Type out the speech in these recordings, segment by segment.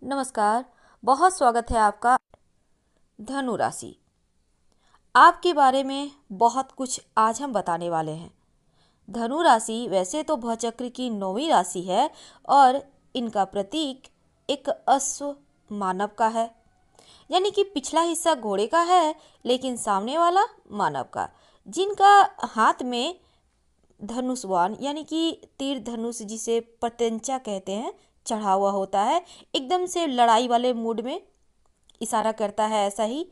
नमस्कार। बहुत स्वागत है आपका। धनु राशि आपके बारे में बहुत कुछ आज हम बताने वाले हैं। धनु राशि वैसे तो भवचक्र की 9वीं राशि है और इनका प्रतीक एक अश्व मानव का है, यानी कि पिछला हिस्सा घोड़े का है लेकिन सामने वाला मानव का, जिनका हाथ में धनुष्वान यानी कि तीर धनुष जिसे प्रत्यंचा कहते हैं चढ़ा हुआ होता है। एकदम से लड़ाई वाले मूड में इशारा करता है ऐसा ही।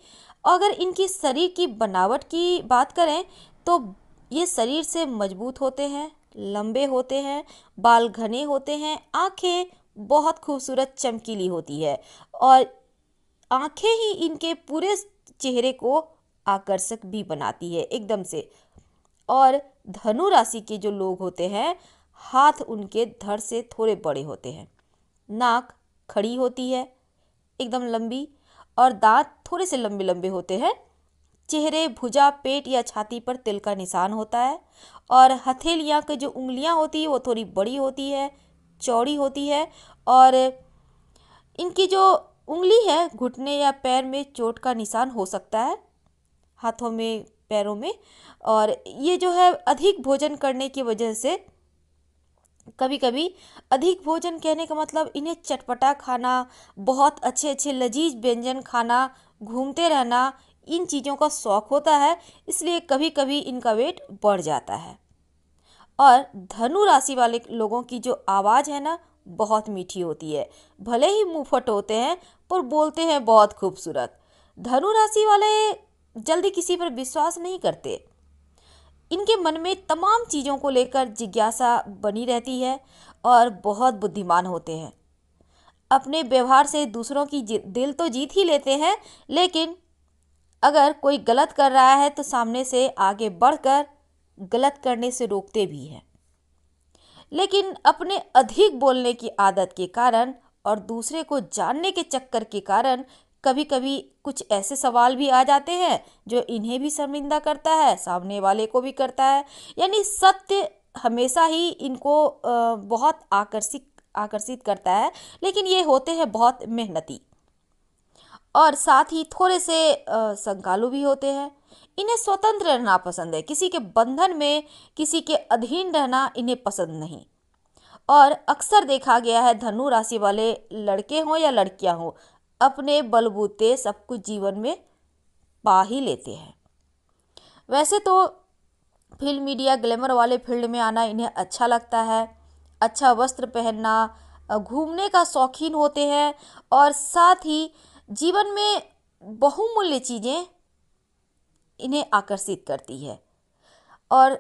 अगर इनकी शरीर की बनावट की बात करें तो ये शरीर से मजबूत होते हैं, लंबे होते हैं, बाल घने होते हैं, आंखें बहुत खूबसूरत चमकीली होती है और आंखें ही इनके पूरे चेहरे को आकर्षक भी बनाती है एकदम से। और धनु राशि के जो लोग होते हैं, हाथ उनके धड़ से थोड़े बड़े होते हैं, नाक खड़ी होती है एकदम लंबी और दांत थोड़े से लंबे लंबे होते हैं। चेहरे, भुजा, पेट या छाती पर तिल का निशान होता है और हथेलियां की जो उंगलियां होती है वो थोड़ी बड़ी होती है, चौड़ी होती है और इनकी जो उंगली है घुटने या पैर में चोट का निशान हो सकता है, हाथों में, पैरों में। और ये जो है अधिक भोजन करने की वजह से, कभी कभी अधिक भोजन कहने का मतलब इन्हें चटपटा खाना, बहुत अच्छे अच्छे लजीज व्यंजन खाना, घूमते रहना, इन चीज़ों का शौक होता है, इसलिए कभी कभी इनका वेट बढ़ जाता है। और धनु राशि वाले लोगों की जो आवाज़ है ना, बहुत मीठी होती है। भले ही मुंहफट होते हैं पर बोलते हैं बहुत खूबसूरत। धनु राशि वाले जल्दी किसी पर विश्वास नहीं करते। इनके मन में तमाम चीज़ों को लेकर जिज्ञासा बनी रहती है और बहुत बुद्धिमान होते हैं। अपने व्यवहार से दूसरों की दिल तो जीत ही लेते हैं, लेकिन अगर कोई गलत कर रहा है तो सामने से आगे बढ़कर गलत करने से रोकते भी हैं। लेकिन अपने अधिक बोलने की आदत के कारण और दूसरे को जानने के चक्कर के कारण कभी कभी कुछ ऐसे सवाल भी आ जाते हैं जो इन्हें भी शर्मिंदा करता है, सामने वाले को भी करता है। यानी सत्य हमेशा ही इनको बहुत आकर्षित करता है, लेकिन ये होते हैं बहुत मेहनती और साथ ही थोड़े से संकालू भी होते हैं। इन्हें स्वतंत्र रहना पसंद है, किसी के बंधन में, किसी के अधीन रहना इन्हें पसंद नहीं। और अक्सर देखा गया है धनु राशि वाले लड़के हों या लड़कियां हों, अपने बलबूते सब कुछ जीवन में पा ही लेते हैं। वैसे तो फिल्म, मीडिया, ग्लैमर वाले फील्ड में आना इन्हें अच्छा लगता है। अच्छा वस्त्र पहनना, घूमने का शौकीन होते हैं और साथ ही जीवन में बहुमूल्य चीज़ें इन्हें आकर्षित करती है। और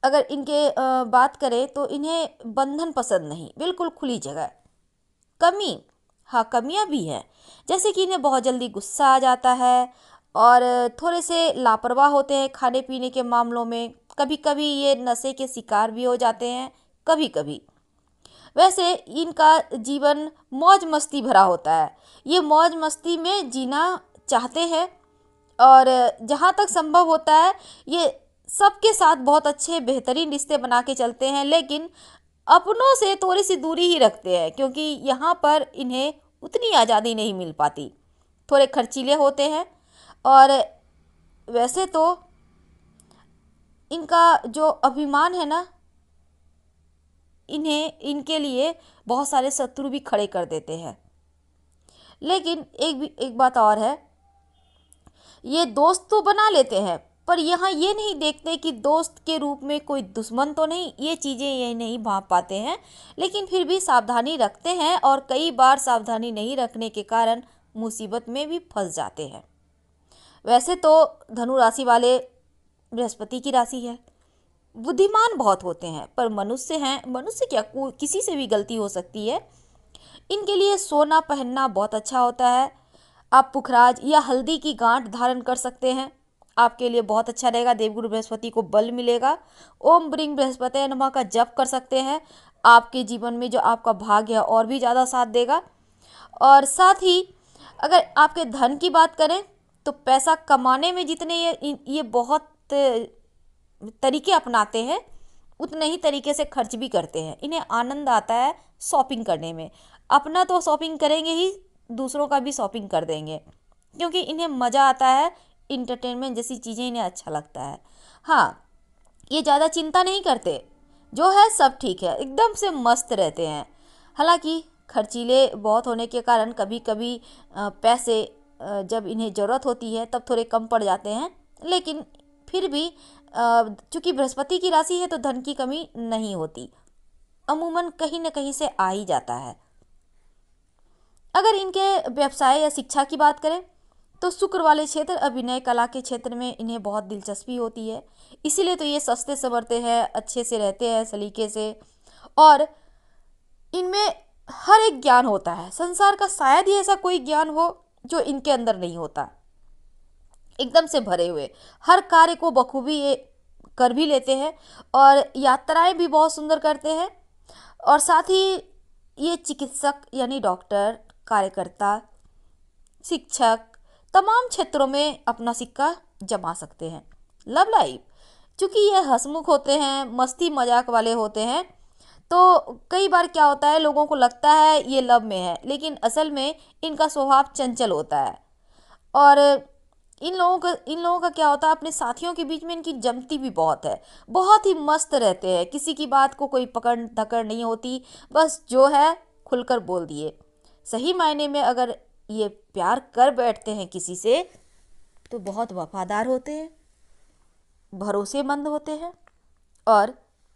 अगर इनके बात करें तो इन्हें बंधन पसंद नहीं, बिल्कुल खुली जगह। कमी, हाँ कमियां भी हैं, जैसे कि इन्हें बहुत जल्दी गुस्सा आ जाता है और थोड़े से लापरवाह होते हैं खाने पीने के मामलों में। कभी कभी ये नशे के शिकार भी हो जाते हैं, कभी कभी। वैसे इनका जीवन मौज मस्ती भरा होता है, ये मौज मस्ती में जीना चाहते हैं और जहाँ तक संभव होता है ये सबके साथ बहुत अच्छे बेहतरीन रिश्ते बना के चलते हैं, लेकिन अपनों से थोड़ी सी दूरी ही रखते हैं क्योंकि यहाँ पर इन्हें उतनी आज़ादी नहीं मिल पाती। थोड़े खर्चीले होते हैं और वैसे तो इनका जो अभिमान है ना, इन्हें इनके लिए बहुत सारे शत्रु भी खड़े कर देते हैं। लेकिन एक बात और है, ये दोस्त तो बना लेते हैं पर यहाँ ये नहीं देखते कि दोस्त के रूप में कोई दुश्मन तो नहीं, ये चीज़ें ये नहीं भांप पाते हैं। लेकिन फिर भी सावधानी रखते हैं और कई बार सावधानी नहीं रखने के कारण मुसीबत में भी फंस जाते हैं। वैसे तो धनु राशि वाले बृहस्पति की राशि है, बुद्धिमान बहुत होते हैं पर मनुष्य हैं, मनुष्य क्या, किसी से भी गलती हो सकती है। इनके लिए सोना पहनना बहुत अच्छा होता है। आप पुखराज या हल्दी की गांठ धारण कर सकते हैं, आपके लिए बहुत अच्छा रहेगा, देवगुरु बृहस्पति को बल मिलेगा। ओम ब्रीं बृहस्पति नमः का जप कर सकते हैं, आपके जीवन में जो आपका भाग्य है और भी ज़्यादा साथ देगा। और साथ ही अगर आपके धन की बात करें तो पैसा कमाने में जितने ये बहुत तरीके अपनाते हैं, उतने ही तरीके से खर्च भी करते हैं। इन्हें आनंद आता है शॉपिंग करने में। अपना तो शॉपिंग करेंगे ही, दूसरों का भी शॉपिंग कर देंगे, क्योंकि इन्हें मज़ा आता है, इंटरटेनमेंट जैसी चीज़ें इन्हें अच्छा लगता है। हाँ, ये ज़्यादा चिंता नहीं करते, जो है सब ठीक है, एकदम से मस्त रहते हैं। हालांकि खर्चीले बहुत होने के कारण कभी कभी पैसे जब इन्हें ज़रूरत होती है तब थोड़े कम पड़ जाते हैं, लेकिन फिर भी चूंकि बृहस्पति की राशि है तो धन की कमी नहीं होती, अमूमन कहीं न कहीं से आ ही जाता है। अगर इनके व्यवसाय या शिक्षा की बात करें तो शुक्र वाले क्षेत्र अभिनय कला के क्षेत्र में इन्हें बहुत दिलचस्पी होती है, इसीलिए तो ये सस्ते संवरते हैं, अच्छे से रहते हैं सलीके से। और इनमें हर एक ज्ञान होता है, संसार का शायद ही ऐसा कोई ज्ञान हो जो इनके अंदर नहीं होता, एकदम से भरे हुए, हर कार्य को बखूबी ये कर भी लेते हैं, और यात्राएं भी बहुत सुंदर करते हैं। और साथ ही ये चिकित्सक यानी डॉक्टर, कार्यकर्ता, शिक्षक, तमाम क्षेत्रों में अपना सिक्का जमा सकते हैं। लव लाइफ, चूंकि ये हंसमुख होते हैं, मस्ती मजाक वाले होते हैं, तो कई बार क्या होता है, लोगों को लगता है ये लव में है, लेकिन असल में इनका स्वभाव चंचल होता है। और इन लोगों का क्या होता है, अपने साथियों के बीच में इनकी जमती भी बहुत है, बहुत ही मस्त रहते हैं, किसी की बात को कोई पकड़ धकड़ नहीं होती, बस जो है खुलकर बोल दिए। सही मायने में अगर ये प्यार कर बैठते हैं किसी से तो बहुत वफादार होते हैं, भरोसेमंद होते हैं, और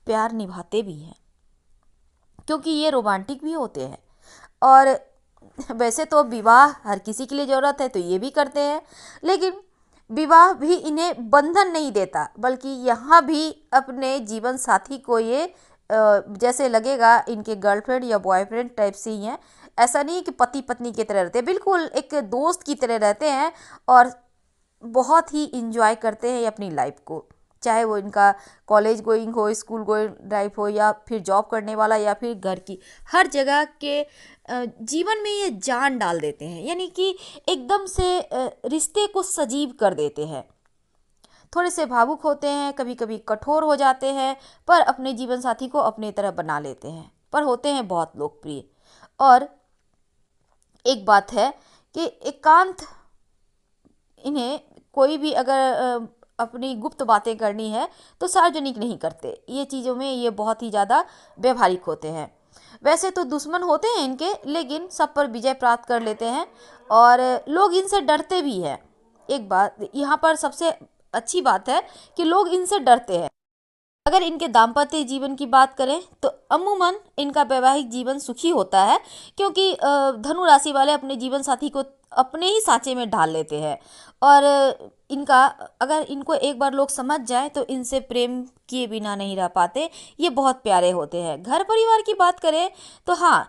प्यार निभाते भी हैं, क्योंकि ये रोमांटिक भी होते हैं। और वैसे तो विवाह हर किसी के लिए ज़रूरत है तो ये भी करते हैं, लेकिन विवाह भी इन्हें बंधन नहीं देता, बल्कि यहाँ भी अपने जीवन साथी को ये जैसे लगेगा इनके गर्लफ्रेंड या बॉयफ्रेंड टाइप से ही हैं। ऐसा नहीं कि पति पत्नी की तरह रहते हैं, बिल्कुल एक दोस्त की तरह रहते हैं, और बहुत ही इंजॉय करते हैं अपनी लाइफ को, चाहे वो इनका कॉलेज गोइंग हो, स्कूल गोइंग लाइफ हो, या फिर जॉब करने वाला, या फिर घर की, हर जगह के जीवन में ये जान डाल देते हैं, यानी कि एकदम से रिश्ते को सजीव कर देते हैं। थोड़े से भावुक होते हैं, कभी कभी कठोर हो जाते हैं, पर अपने जीवन साथी को अपने तरह बना लेते हैं, पर होते हैं बहुत लोकप्रिय। और एक बात है कि एकांत, इन्हें कोई भी अगर अपनी गुप्त बातें करनी है तो सार्वजनिक नहीं करते, ये चीज़ों में ये बहुत ही ज़्यादा व्यवहारिक होते हैं। वैसे तो दुश्मन होते हैं इनके, लेकिन सब पर विजय प्राप्त कर लेते हैं, और लोग इनसे डरते भी हैं। एक बात यहाँ पर सबसे अच्छी बात है कि लोग इनसे डरते हैं। अगर इनके दाम्पत्य जीवन की बात करें तो अमूमन इनका वैवाहिक जीवन सुखी होता है, क्योंकि धनु राशि वाले अपने जीवन साथी को अपने ही सांचे में ढाल लेते हैं। और इनका, अगर इनको एक बार लोग समझ जाए तो इनसे प्रेम किए बिना नहीं रह पाते, ये बहुत प्यारे होते हैं। घर परिवार की बात करें तो हाँ,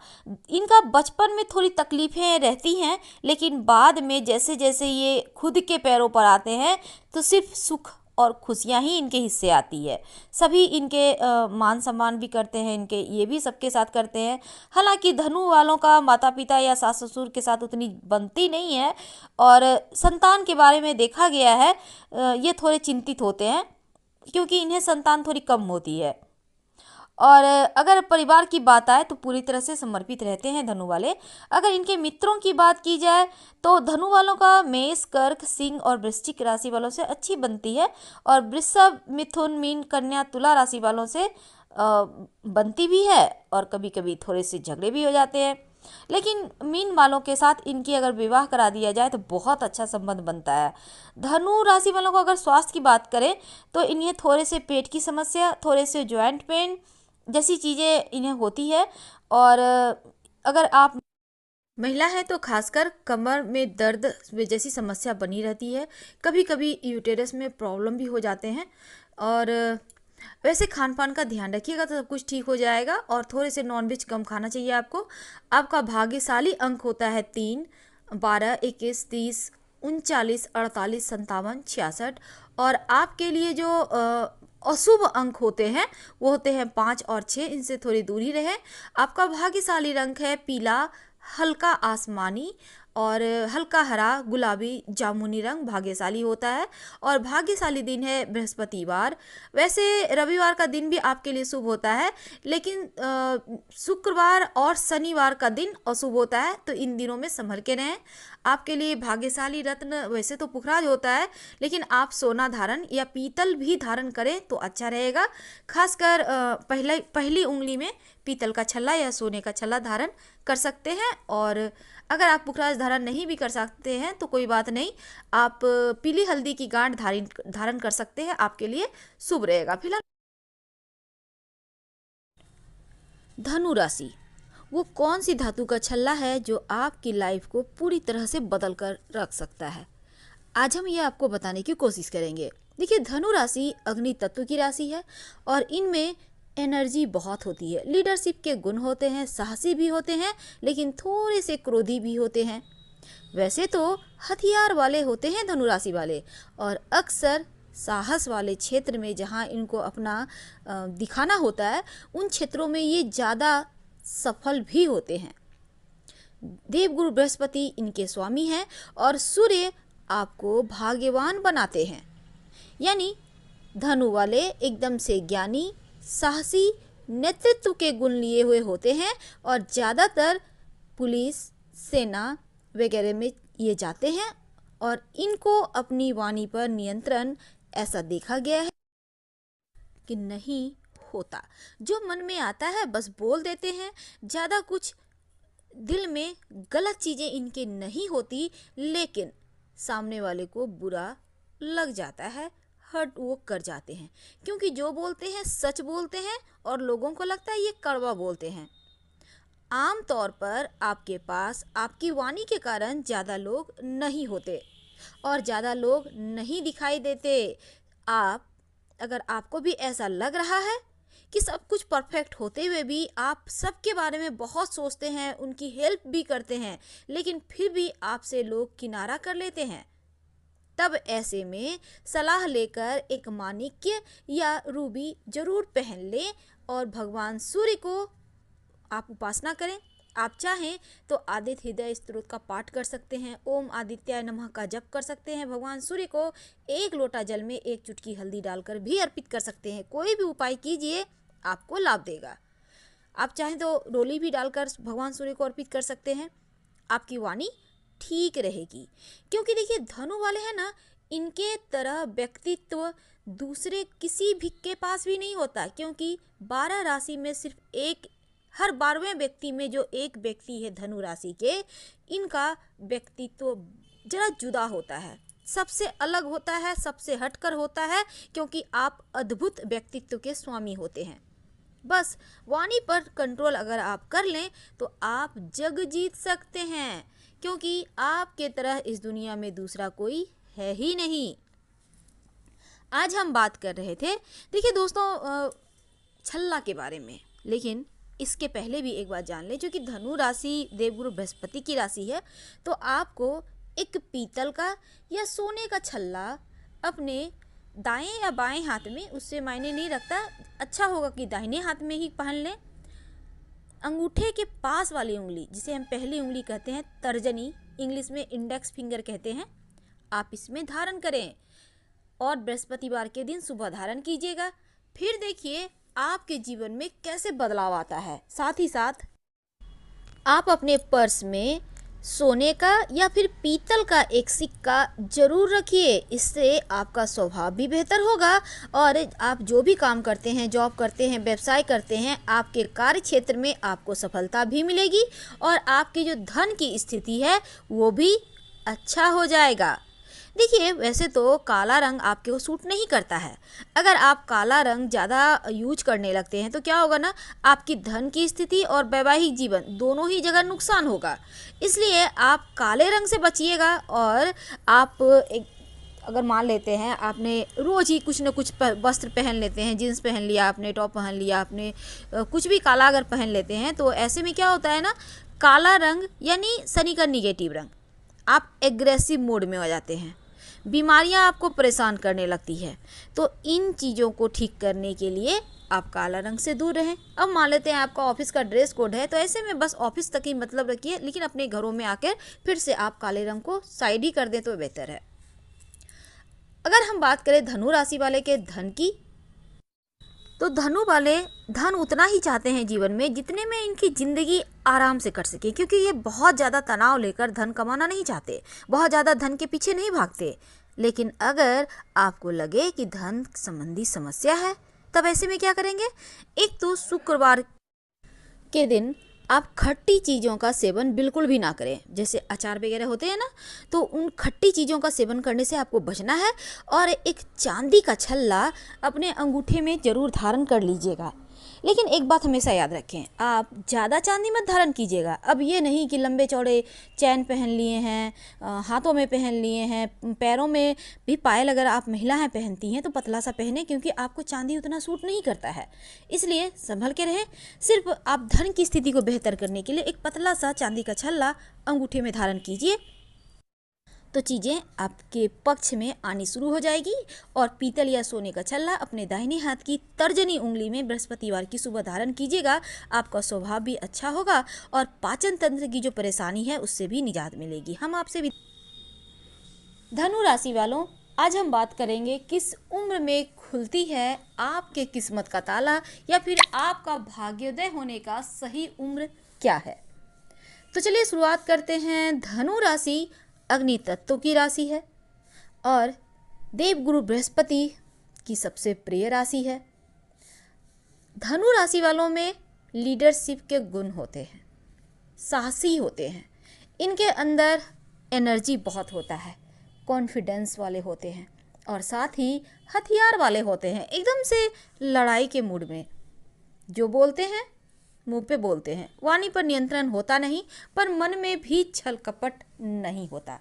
इनका बचपन में थोड़ी तकलीफें रहती हैं, लेकिन बाद में जैसे जैसे ये खुद के पैरों पर आते हैं तो सिर्फ सुख और खुशियां ही इनके हिस्से आती है। सभी इनके मान सम्मान भी करते हैं, इनके ये भी सबके साथ करते हैं। हालांकि धनु वालों का माता पिता या सास ससुर के साथ उतनी बनती नहीं है, और संतान के बारे में देखा गया है ये थोड़े चिंतित होते हैं, क्योंकि इन्हें संतान थोड़ी कम होती है। और अगर परिवार की बात आए तो पूरी तरह से समर्पित रहते हैं धनु वाले। अगर इनके मित्रों की बात की जाए तो धनु वालों का मेष, कर्क, सिंह और वृश्चिक राशि वालों से अच्छी बनती है, और वृषभ, मिथुन, मीन, कन्या, तुला राशि वालों से बनती भी है, और कभी कभी थोड़े से झगड़े भी हो जाते हैं। लेकिन मीन वालों के साथ इनकी अगर विवाह करा दिया जाए तो बहुत अच्छा संबंध बनता है। धनु राशि वालों को अगर स्वास्थ्य की बात करें तो इन्हें थोड़े से पेट की समस्या, थोड़े से जॉइंट पेन जैसी चीज़ें इन्हें होती है। और अगर आप महिला है तो खासकर कमर में दर्द जैसी समस्या बनी रहती है, कभी कभी यूटेरस में प्रॉब्लम भी हो जाते हैं। और वैसे खान पान का ध्यान रखिएगा तो सब कुछ ठीक हो जाएगा, और थोड़े से नॉनवेज कम खाना चाहिए आपको। आपका भाग्यशाली अंक होता है 3, 12, 21, 30, 39, 48, 57, 66। और आपके लिए जो अशुभ अंक होते हैं वो होते हैं 5 और 6, इनसे थोड़ी दूरी रहे। आपका भाग्यशाली रंग है पीला, हल्का आसमानी, और हल्का हरा गुलाबी जामुनी रंग भाग्यशाली होता है। और भाग्यशाली दिन है बृहस्पतिवार। वैसे रविवार का दिन भी आपके लिए शुभ होता है, लेकिन शुक्रवार और शनिवार का दिन अशुभ होता है, तो इन दिनों में संभल के रहें। आपके लिए भाग्यशाली रत्न वैसे तो पुखराज होता है, लेकिन आप सोना धारण या पीतल भी धारण करें तो अच्छा रहेगा। खासकर पहली उंगली में पीतल का छल्ला या सोने का छल्ला धारण कर सकते हैं। और अगर आप पुखराज धारण नहीं भी कर सकते हैं तो कोई बात नहीं, आप पीली हल्दी की गांठ धारण कर सकते हैं, आपके लिए शुभ रहेगा। फिलहाल धनु राशि, वो कौन सी धातु का छल्ला है जो आपकी लाइफ को पूरी तरह से बदल कर रख सकता है, आज हम ये आपको बताने की कोशिश करेंगे। देखिए, धनु राशि अग्नि तत्व की राशि है और इनमें एनर्जी बहुत होती है। लीडरशिप के गुण होते हैं, साहसी भी होते हैं, लेकिन थोड़े से क्रोधी भी होते हैं। वैसे तो हथियार वाले होते हैं धनु राशि वाले, और अक्सर साहस वाले क्षेत्र में जहाँ इनको अपना दिखाना होता है, उन क्षेत्रों में ये ज़्यादा सफल भी होते हैं। देवगुरु बृहस्पति इनके स्वामी हैं और सूर्य आपको भाग्यवान बनाते हैं। यानी धनु वाले एकदम से ज्ञानी, साहसी, नेतृत्व के गुण लिए हुए होते हैं और ज़्यादातर पुलिस, सेना वगैरह में ये जाते हैं। और इनको अपनी वाणी पर नियंत्रण ऐसा देखा गया है कि नहीं होता, जो मन में आता है बस बोल देते हैं। ज़्यादा कुछ दिल में गलत चीज़ें इनके नहीं होती, लेकिन सामने वाले को बुरा लग जाता है, हर्ट वो कर जाते हैं, क्योंकि जो बोलते हैं सच बोलते हैं और लोगों को लगता है ये कड़वा बोलते हैं। आम तौर पर आपके पास आपकी वाणी के कारण ज़्यादा लोग नहीं होते और ज़्यादा लोग नहीं दिखाई देते। अगर आपको भी ऐसा लग रहा है कि सब कुछ परफेक्ट होते हुए भी आप सबके बारे में बहुत सोचते हैं, उनकी हेल्प भी करते हैं, लेकिन फिर भी आपसे लोग किनारा कर लेते हैं, तब ऐसे में सलाह लेकर एक माणिक्य या रूबी जरूर पहन लें और भगवान सूर्य को आप उपासना करें। आप चाहें तो आदित्य हृदय स्तोत्र का पाठ कर सकते हैं, ओम आदित्याय नमः का जप कर सकते हैं, भगवान सूर्य को एक लोटा जल में एक चुटकी हल्दी डालकर भी अर्पित कर सकते हैं। कोई भी उपाय कीजिए, आपको लाभ देगा। आप चाहें तो रोली भी डालकर भगवान सूर्य को अर्पित कर सकते हैं, आपकी वाणी ठीक रहेगी। क्योंकि देखिए, धनु वाले हैं ना, इनके तरह व्यक्तित्व दूसरे किसी भी के पास भी नहीं होता, क्योंकि 12 राशि में सिर्फ एक, हर 12वें व्यक्ति में जो एक व्यक्ति है धनु राशि के, इनका व्यक्तित्व जरा जुदा होता है, सबसे अलग होता है, सबसे हटकर होता है, क्योंकि आप अद्भुत व्यक्तित्व के स्वामी होते हैं। बस वाणी पर कंट्रोल अगर आप कर लें तो आप जग जीत सकते हैं, क्योंकि आपके तरह इस दुनिया में दूसरा कोई है ही नहीं। आज हम बात कर रहे थे, देखिए दोस्तों, छल्ला के बारे में, लेकिन इसके पहले भी एक बात जान लें, क्योंकि धनु राशि देवगुरु बृहस्पति की राशि है, तो आपको एक पीतल का या सोने का छल्ला अपने दाएं या बाएं हाथ में, उससे मायने नहीं रखता, अच्छा होगा कि दाहिने हाथ में ही पहन लें। अंगूठे के पास वाली उंगली, जिसे हम पहली उंगली कहते हैं, तर्जनी, इंग्लिश में इंडेक्स फिंगर कहते हैं, आप इसमें धारण करें और बृहस्पतिवार के दिन सुबह धारण कीजिएगा। फिर देखिए आपके जीवन में कैसे बदलाव आता है। साथ ही साथ आप अपने पर्स में सोने का या फिर पीतल का एक सिक्का जरूर रखिए, इससे आपका स्वभाव भी बेहतर होगा और आप जो भी काम करते हैं, जॉब करते हैं, व्यवसाय करते हैं, आपके कार्य क्षेत्र में आपको सफलता भी मिलेगी और आपकी जो धन की स्थिति है वो भी अच्छा हो जाएगा। देखिए, वैसे तो काला रंग आपके को सूट नहीं करता है। अगर आप काला रंग ज़्यादा यूज करने लगते हैं तो क्या होगा ना, आपकी धन की स्थिति और वैवाहिक जीवन दोनों ही जगह नुकसान होगा। इसलिए आप काले रंग से बचिएगा। और आप अगर मान लेते हैं आपने रोज़ ही कुछ न कुछ वस्त्र पहन लेते हैं, जीन्स पहन लिया आपने, टॉप पहन लिया आपने, कुछ भी काला अगर पहन लेते हैं, तो ऐसे में क्या होता है ना, काला रंग यानी शनि का निगेटिव रंग, आप एग्रेसिव मोड में हो जाते हैं। बीमारियां आपको परेशान करने लगती है। तो इन चीज़ों को ठीक करने के लिए आप काला रंग से दूर रहें। अब मान लेते हैं आपका ऑफिस का ड्रेस कोड है, तो ऐसे में बस ऑफिस तक ही मतलब रखिए, लेकिन अपने घरों में आकर फिर से आप काले रंग को साइड ही कर दें तो बेहतर है। अगर हम बात करें धनु राशि वाले के धन की, तो धनु वाले धन उतना ही चाहते हैं जीवन में जितने में इनकी ज़िंदगी आराम से कट सके, क्योंकि ये बहुत ज़्यादा तनाव लेकर धन कमाना नहीं चाहते, बहुत ज़्यादा धन के पीछे नहीं भागते। लेकिन अगर आपको लगे कि धन संबंधी समस्या है, तब ऐसे में क्या करेंगे? एक तो शुक्रवार के दिन आप खट्टी चीज़ों का सेवन बिल्कुल भी ना करें। जैसे अचार वगैरह होते हैं ना, तो उन खट्टी चीज़ों का सेवन करने से आपको बचना है। और एक चांदी का छल्ला अपने अंगूठे में ज़रूर धारण कर लीजिएगा। लेकिन एक बात हमेशा याद रखें, आप ज़्यादा चांदी मत धारण कीजिएगा। अब ये नहीं कि लंबे चौड़े चैन पहन लिए हैं, हाथों में पहन लिए हैं, पैरों में भी पायल अगर आप महिलाएं पहनती हैं तो पतला सा पहने, क्योंकि आपको चांदी उतना सूट नहीं करता है। इसलिए संभल के रहें। सिर्फ आप धन की स्थिति को बेहतर करने के लिए एक पतला सा चांदी का छल्ला अंगूठे में धारण कीजिए, तो चीज़ें आपके पक्ष में आनी शुरू हो जाएगी। और पीतल या सोने का छल्ला अपने दाहिने हाथ की तर्जनी उंगली में बृहस्पतिवार की सुबह धारण कीजिएगा। आपका स्वभाव भी अच्छा होगा और पाचन तंत्र की जो परेशानी है उससे भी निजात मिलेगी। हम आपसे भी धनु राशि वालों, आज हम बात करेंगे किस उम्र में खुलती है आपके किस्मत का ताला, या फिर आपका भाग्योदय होने का सही उम्र क्या है। तो चलिए शुरुआत करते हैं। धनु राशि अग्नि तत्व की राशि है और देवगुरु बृहस्पति की सबसे प्रिय राशि है। धनु राशि वालों में लीडरशिप के गुण होते हैं, साहसी होते हैं, इनके अंदर एनर्जी बहुत होता है, कॉन्फिडेंस वाले होते हैं और साथ ही हथियार वाले होते हैं, एकदम से लड़ाई के मूड में। जो बोलते हैं मुंह पे बोलते हैं, वाणी पर नियंत्रण होता नहीं, पर मन में भी छल कपट नहीं होता।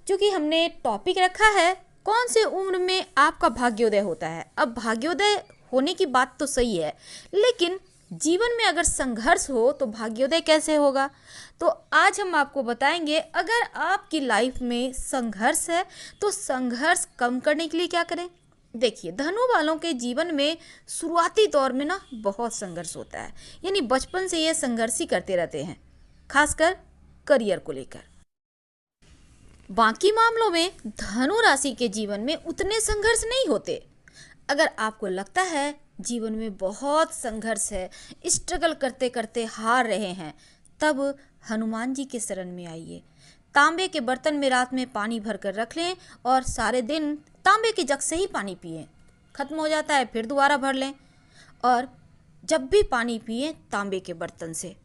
क्योंकि हमने टॉपिक रखा है कौन से उम्र में आपका भाग्योदय होता है। अब भाग्योदय होने की बात तो सही है, लेकिन जीवन में अगर संघर्ष हो तो भाग्योदय कैसे होगा? तो आज हम आपको बताएंगे, अगर आपकी लाइफ में संघर्ष है तो संघर्ष कम करने के लिए क्या करें। देखिए, धनु वालों के जीवन में शुरुआती दौर में ना बहुत संघर्ष होता है, यानी बचपन से ये संघर्ष ही करते रहते हैं, खासकर करियर को लेकर। बाकी मामलों में धनु राशि के जीवन में उतने संघर्ष नहीं होते। अगर आपको लगता है जीवन में बहुत संघर्ष है, स्ट्रगल करते करते हार रहे हैं, तब हनुमान जी के शरण में आइए। तांबे के बर्तन में रात में पानी भर कर रख लें और सारे दिन तांबे के जग से ही पानी पिएं। खत्म हो जाता है फिर दोबारा भर लें, और जब भी पानी पिएं तांबे के बर्तन से।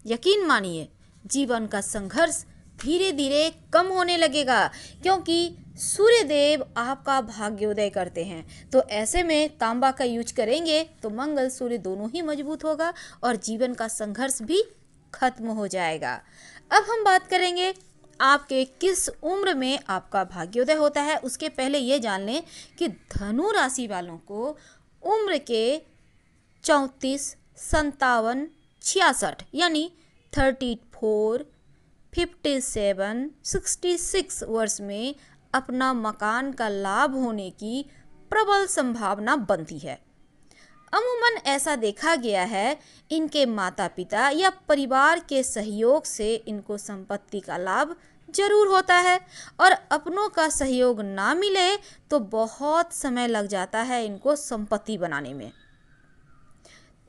यकीन मानिए, जीवन का संघर्ष धीरे धीरे कम होने लगेगा, क्योंकि सूर्य देव आपका भाग्योदय करते हैं। तो ऐसे में तांबा का यूज करेंगे तो मंगल सूर्य दोनों ही मजबूत होगा और जीवन का संघर्ष भी खत्म हो जाएगा। अब हम बात करेंगे आपके किस उम्र में आपका भाग्योदय होता है। उसके पहले ये जान लें कि धनु राशि वालों को उम्र के 34, 57, 66 यानी 34, 57, 66 वर्ष में अपना मकान का लाभ होने की प्रबल संभावना बनती है। अमूमन ऐसा देखा गया है, इनके माता पिता या परिवार के सहयोग से इनको संपत्ति का लाभ जरूर होता है, और अपनों का सहयोग ना मिले तो बहुत समय लग जाता है इनको संपत्ति बनाने में।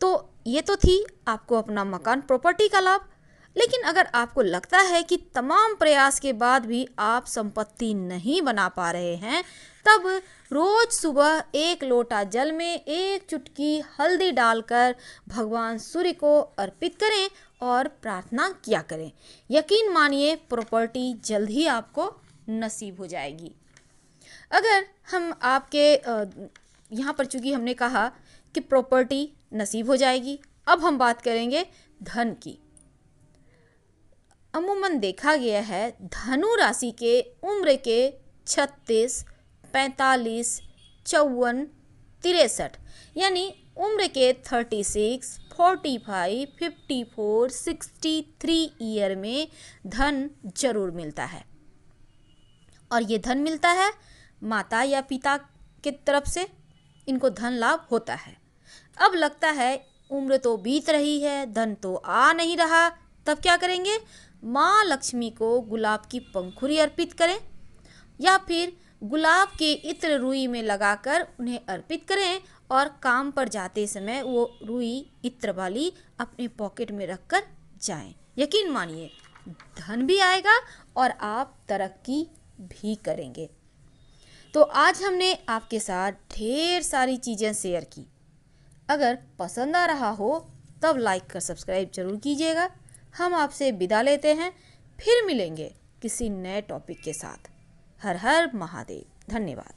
तो ये तो थी आपको अपना मकान प्रॉपर्टी का लाभ। लेकिन अगर आपको लगता है कि तमाम प्रयास के बाद भी आप संपत्ति नहीं बना पा रहे हैं, तब रोज सुबह एक लोटा जल में एक चुटकी हल्दी डालकर भगवान सूर्य को अर्पित करें और प्रार्थना किया करें। यकीन मानिए, प्रॉपर्टी जल्द ही आपको नसीब हो जाएगी। अगर हम आपके यहाँ पर, चूंकि हमने कहा कि प्रॉपर्टी नसीब हो जाएगी, अब हम बात करेंगे धन की। अमूमन देखा गया है धनु राशि के उम्र के 36, 45, 54, 63 यानी उम्र के 36, 45, 54, 63 ईयर में धन जरूर मिलता है। और ये धन मिलता है माता या पिता की तरफ से, इनको धन लाभ होता है। अब लगता है उम्र तो बीत रही है, धन तो आ नहीं रहा, तब क्या करेंगे? माँ लक्ष्मी को गुलाब की पंखुड़ी अर्पित करें या फिर गुलाब के इत्र रुई में लगाकर उन्हें अर्पित करें और काम पर जाते समय वो रुई इत्र वाली अपने पॉकेट में रखकर जाएं। यकीन मानिए धन भी आएगा और आप तरक्की भी करेंगे। तो आज हमने आपके साथ ढेर सारी चीज़ें शेयर की। अगर पसंद आ रहा हो तब लाइक कर सब्सक्राइब जरूर कीजिएगा। हम आपसे विदा लेते हैं, फिर मिलेंगे किसी नए टॉपिक के साथ। हर हर महादेव। धन्यवाद।